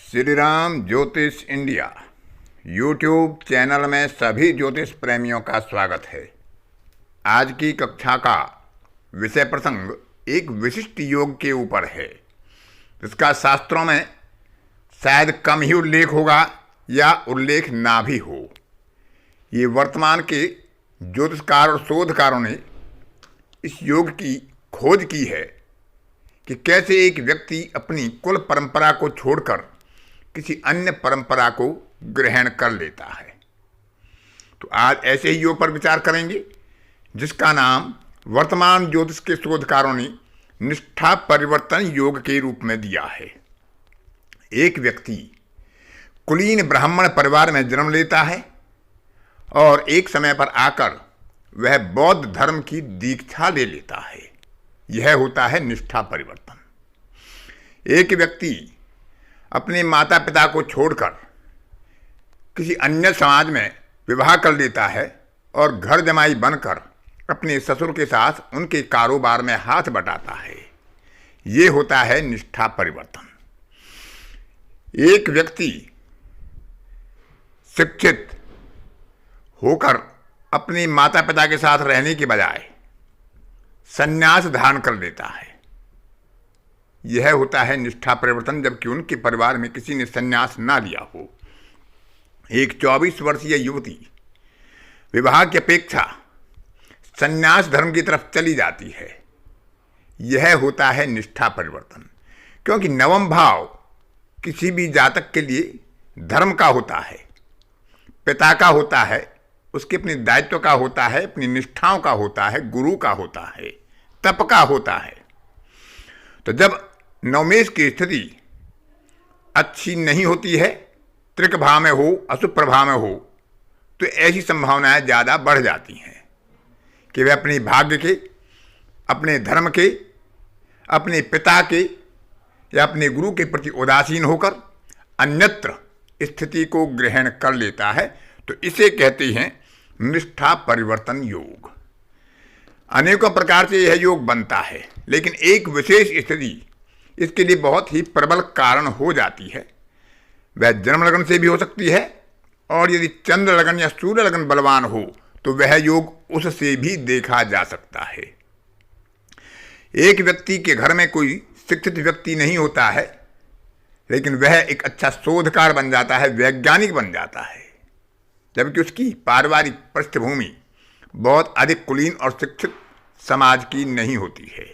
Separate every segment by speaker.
Speaker 1: श्री राम ज्योतिष India YouTube channel में सभी ज्योतिष प्रेमियों का स्वागत है। आज की कक्षा का विषय प्रसंग एक विशिष्ट योग के ऊपर है, जिसका शास्त्रों में शायद कम ही उल्लेख होगा या उल्लेख ना भी हो। ये वर्तमान के ज्योतिषकार और शोधकारों ने इस योग की खोज की है कि कैसे एक व्यक्ति अपनी कुल परंपरा को छोड़कर किसी अन्य परंपरा को ग्रहण कर लेता है। तो आज ऐसे ही योग पर विचार करेंगे, जिसका नाम वर्तमान ज्योतिष के शोधकारों ने निष्ठा परिवर्तन योग के रूप में दिया है। एक व्यक्ति कुलीन ब्राह्मण परिवार में जन्म लेता है और एक समय पर आकर वह बौद्ध धर्म की दीक्षा ले लेता है। यह होता है निष्ठा परिवर्तन। एक व्यक्ति अपने माता पिता को छोड़कर किसी अन्य समाज में विवाह कर लेता है और घर जमाई बनकर अपने ससुर के साथ उनके कारोबार में हाथ बटाता है। ये होता है निष्ठा परिवर्तन। एक व्यक्ति शिक्षित होकर अपने माता पिता के साथ रहने के बजाय संन्यास धारण कर लेता है। यह होता है निष्ठा परिवर्तन, जबकि उनके परिवार में किसी ने संन्यास ना लिया हो। एक 24 वर्षीय युवती विवाह की अपेक्षा संन्यास धर्म की तरफ चली जाती है। यह होता है निष्ठा परिवर्तन, क्योंकि नवम भाव किसी भी जातक के लिए धर्म का होता है, पिता का होता है, उसके अपने दायित्व का होता है, अपनी निष्ठाओं का होता है, गुरु का होता है, तप का होता है। तो जब नवमेश की स्थिति अच्छी नहीं होती है, त्रिक भाव में हो, अशुभ प्रभाव में हो, तो ऐसी संभावनाएं ज़्यादा बढ़ जाती हैं कि वे अपने भाग्य के, अपने धर्म के, अपने पिता के या अपने गुरु के प्रति उदासीन होकर अन्यत्र स्थिति को ग्रहण कर लेता है। तो इसे कहते हैं निष्ठा परिवर्तन योग। अनेकों प्रकार से यह योग बनता है, लेकिन एक विशेष स्थिति इसके लिए बहुत ही प्रबल कारण हो जाती है। वह जन्म लगन से भी हो सकती है, और यदि चंद्र लगन या सूर्य लगन बलवान हो तो वह योग उससे भी देखा जा सकता है। एक व्यक्ति के घर में कोई शिक्षित व्यक्ति नहीं होता है, लेकिन वह एक अच्छा शोधकार बन जाता है, वैज्ञानिक बन जाता है, जबकि उसकी पारिवारिक पृष्ठभूमि बहुत अधिक कुलीन और शिक्षित समाज की नहीं होती है।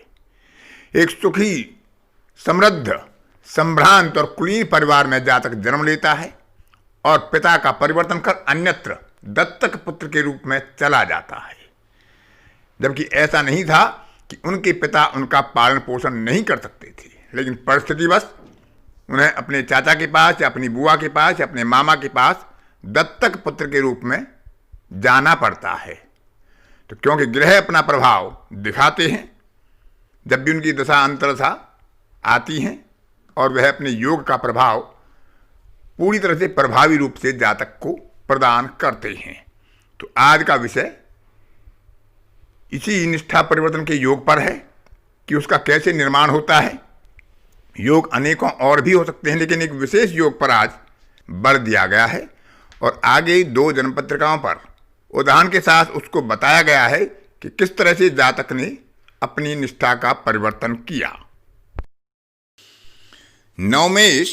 Speaker 1: एक सुखी, समृद्ध, संभ्रांत और कुलीन परिवार में जातक जन्म लेता है और पिता का परिवर्तन कर अन्यत्र दत्तक पुत्र के रूप में चला जाता है, जबकि ऐसा नहीं था कि उनके पिता उनका पालन पोषण नहीं कर सकते थे, लेकिन परिस्थितिवश उन्हें अपने चाचा के पास या अपनी बुआ के पास या अपने मामा के पास दत्तक पुत्र के रूप में जाना पड़ता है। तो क्योंकि ग्रह अपना प्रभाव दिखाते हैं, जब भी उनकी दशा अंतरदशा आती हैं और वह अपने योग का प्रभाव पूरी तरह से प्रभावी रूप से जातक को प्रदान करते हैं। तो आज का विषय इसी निष्ठा परिवर्तन के योग पर है कि उसका कैसे निर्माण होता है। योग अनेकों और भी हो सकते हैं, लेकिन एक विशेष योग पर आज बल दिया गया है और आगे 2 जन्मपत्रिकाओं पर उदाहरण के साथ उसको बताया गया है कि किस तरह से जातक ने अपनी निष्ठा का परिवर्तन किया। नवमेश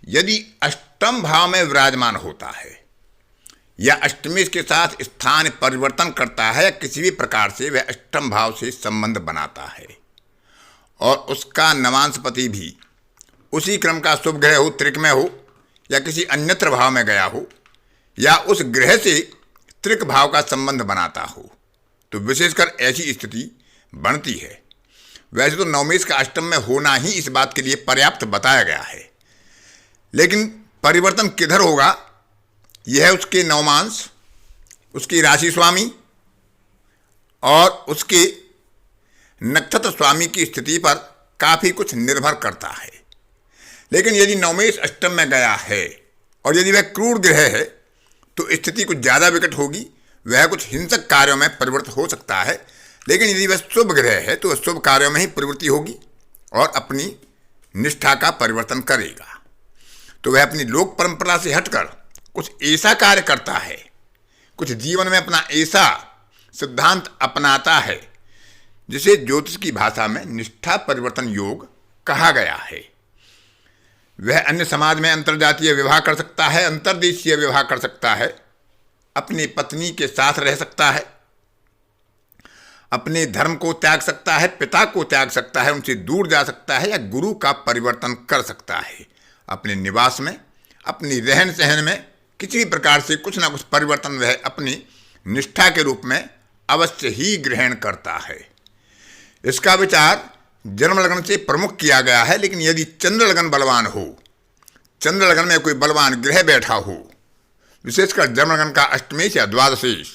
Speaker 1: यदि अष्टम भाव में विराजमान होता है या अष्टमेश के साथ स्थान परिवर्तन करता है या किसी भी प्रकार से वह अष्टम भाव से संबंध बनाता है और उसका नवांशपति भी उसी क्रम का शुभ ग्रह हो, त्रिक में हो या किसी अन्यत्र भाव में गया हो या उस ग्रह से त्रिक भाव का संबंध बनाता हो, तो विशेषकर ऐसी स्थिति बनती है। वैसे तो नवमेश का अष्टम में होना ही इस बात के लिए पर्याप्त बताया गया है, लेकिन परिवर्तन किधर होगा यह उसके नवमांश, उसकी राशि स्वामी और उसके नक्षत्र स्वामी की स्थिति पर काफ़ी कुछ निर्भर करता है। लेकिन यदि नवमेश अष्टम में गया है और यदि वह क्रूर ग्रह है तो स्थिति कुछ ज़्यादा विकट होगी, वह कुछ हिंसक कार्यों में परिवर्तित हो सकता है। लेकिन यदि वह शुभ ग्रह है तो वह शुभ कार्यों में ही प्रवृत्ति होगी और अपनी निष्ठा का परिवर्तन करेगा। तो वह अपनी लोक परंपरा से हटकर कुछ ऐसा कार्य करता है, कुछ जीवन में अपना ऐसा सिद्धांत अपनाता है जिसे ज्योतिष की भाषा में निष्ठा परिवर्तन योग कहा गया है। वह अन्य समाज में अंतर्जातीय विवाह कर सकता है, अंतर्देशीय विवाह कर सकता है, अपनी पत्नी के साथ रह सकता है, अपने धर्म को त्याग सकता है, पिता को त्याग सकता है, उनसे दूर जा सकता है या गुरु का परिवर्तन कर सकता है। अपने निवास में, अपनी रहन सहन में किसी भी प्रकार से कुछ ना कुछ परिवर्तन वह अपनी निष्ठा के रूप में अवश्य ही ग्रहण करता है। इसका विचार जन्म लगन से प्रमुख किया गया है, लेकिन यदि चंद्र लगन बलवान हो, चंद्र लगन में कोई बलवान ग्रह बैठा हो, विशेषकर जन्म लगन का अष्टमेश या द्वादशेश,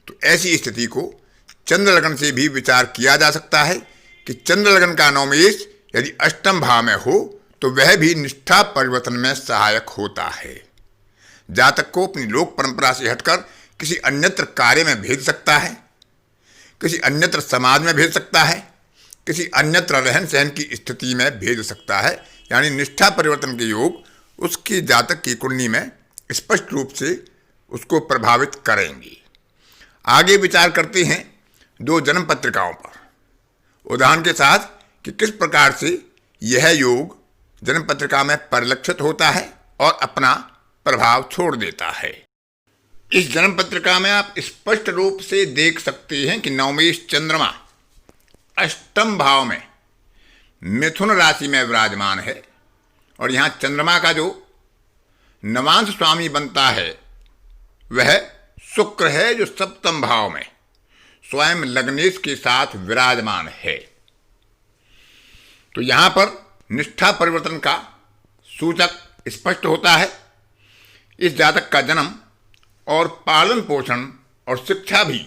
Speaker 1: तो ऐसी स्थिति को चंद्र लगन से भी विचार किया जा सकता है कि चंद्र लगन का नवमेश यदि अष्टम भाव में हो तो वह भी निष्ठा परिवर्तन में सहायक होता है। जातक को अपनी लोक परंपरा से हटकर किसी अन्यत्र कार्य में भेज सकता है, किसी अन्यत्र समाज में भेज सकता है, किसी अन्यत्र रहन सहन की स्थिति में भेज सकता है। यानी निष्ठा परिवर्तन के योग उसकी जातक की कुंडली में स्पष्ट रूप से उसको प्रभावित करेंगे। आगे विचार करते हैं दो जन्म पत्रिकाओं पर, उदाहरण के साथ कि किस प्रकार से यह योग जन्म पत्रिका में परिलक्षित होता है और अपना प्रभाव छोड़ देता है। इस जन्म पत्रिका में आप स्पष्ट रूप से देख सकते हैं कि नवमेश चंद्रमा अष्टम भाव में मिथुन राशि में विराजमान है और यहाँ चंद्रमा का जो नवांश स्वामी बनता है वह शुक्र है, जो सप्तम भाव में स्वयं लग्नेश के साथ विराजमान है। तो यहां पर निष्ठा परिवर्तन का सूचक स्पष्ट होता है। इस जातक का जन्म और पालन पोषण और शिक्षा भी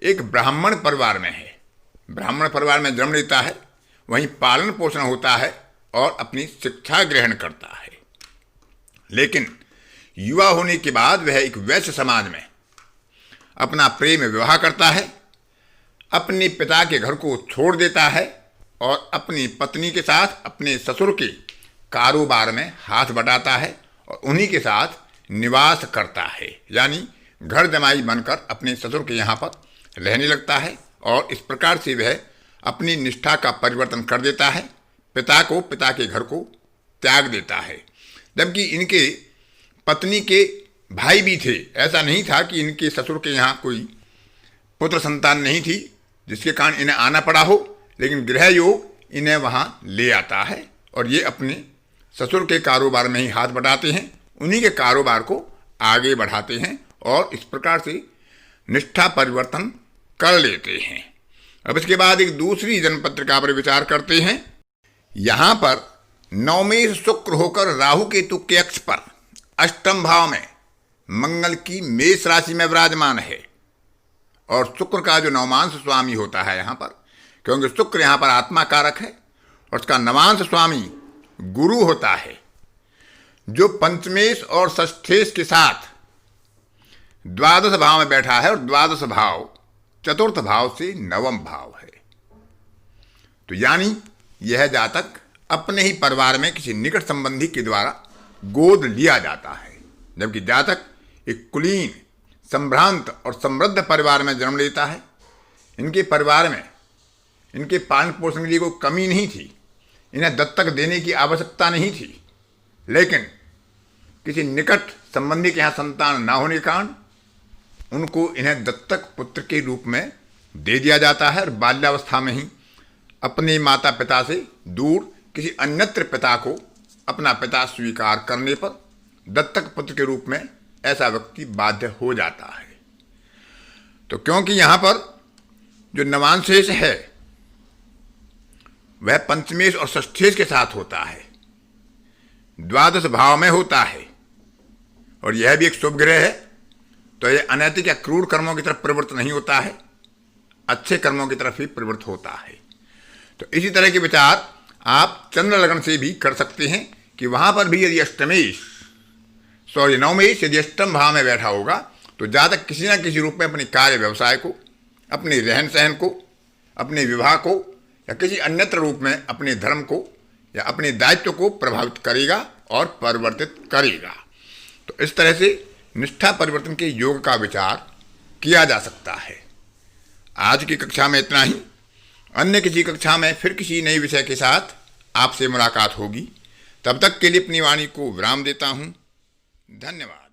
Speaker 1: एक ब्राह्मण परिवार में है। ब्राह्मण परिवार में जन्म लेता है, वहीं पालन पोषण होता है और अपनी शिक्षा ग्रहण करता है। लेकिन युवा होने के बाद वह एक वैश्य समाज में अपना प्रेम विवाह करता है, अपने पिता के घर को छोड़ देता है और अपनी पत्नी के साथ अपने ससुर के कारोबार में हाथ बटाता है और उन्हीं के साथ निवास करता है। यानी घर जमाई बनकर अपने ससुर के यहाँ पर रहने लगता है और इस प्रकार से वह अपनी निष्ठा का परिवर्तन कर देता है, पिता के घर को त्याग देता है। जबकि इनके पत्नी के भाई भी थे, ऐसा नहीं था कि इनके ससुर के यहाँ कोई पुत्र संतान नहीं थी जिसके कारण इन्हें आना पड़ा हो, लेकिन ग्रह योग इन्हें वहाँ ले आता है और ये अपने ससुर के कारोबार में ही हाथ बटाते हैं, उन्हीं के कारोबार को आगे बढ़ाते हैं और इस प्रकार से निष्ठा परिवर्तन कर लेते हैं। अब इसके बाद एक दूसरी जन्म पत्रिका पर विचार करते हैं। यहाँ पर नवमेश शुक्र होकर राहु केतु के अक्ष पर अष्टम भाव में मंगल की मेष राशि में विराजमान है और शुक्र का जो नवमांश स्वामी होता है यहाँ पर, क्योंकि शुक्र यहाँ पर आत्मा कारक है और उसका नवांश स्वामी गुरु होता है, जो पंचमेश और षष्ठेश के साथ द्वादश भाव में बैठा है और द्वादश भाव चतुर्थ भाव से नवम भाव है। तो यानी यह जातक अपने ही परिवार में किसी निकट संबंधी के द्वारा गोद लिया जाता है। जबकि जातक एक कुलीन, संभ्रांत और समृद्ध परिवार में जन्म लेता है। इनके परिवार में इनके पालन पोषण के लिए कोई कमी नहीं थी, इन्हें दत्तक देने की आवश्यकता नहीं थी, लेकिन किसी निकट संबंधी के यहाँ संतान ना होने के कारण उनको इन्हें दत्तक पुत्र के रूप में दे दिया जाता है और बाल्यावस्था में ही अपने माता पिता से दूर किसी अन्यत्र पिता को अपना पिता स्वीकार करने पर दत्तक पुत्र के रूप में ऐसा व्यक्ति बाध्य हो जाता है। तो क्योंकि यहाँ पर जो नवांशेष है वह पंचमेश और षष्ठेश के साथ होता है, द्वादश भाव में होता है और यह भी एक शुभ ग्रह है, तो यह अनैतिक या क्रूर कर्मों की तरफ प्रवृत्त नहीं होता है, अच्छे कर्मों की तरफ ही प्रवृत्त होता है। तो इसी तरह के विचार आप चंद्र लगन से भी कर सकते हैं कि वहां पर भी यदि नवमेश यदि अष्टम भाव में बैठा होगा तो जातक किसी न किसी रूप में अपने कार्य व्यवसाय को, अपने रहन सहन को, अपने विवाह को या किसी अन्यत्र रूप में अपने धर्म को या अपने दायित्व को प्रभावित करेगा और परिवर्तित करेगा। तो इस तरह से निष्ठा परिवर्तन के योग का विचार किया जा सकता है। आज की कक्षा में इतना ही। अन्य किसी कक्षा में फिर किसी नए विषय के साथ आपसे मुलाकात होगी। तब तक के लिए अपनी वाणी को विराम देता हूँ। धन्यवाद।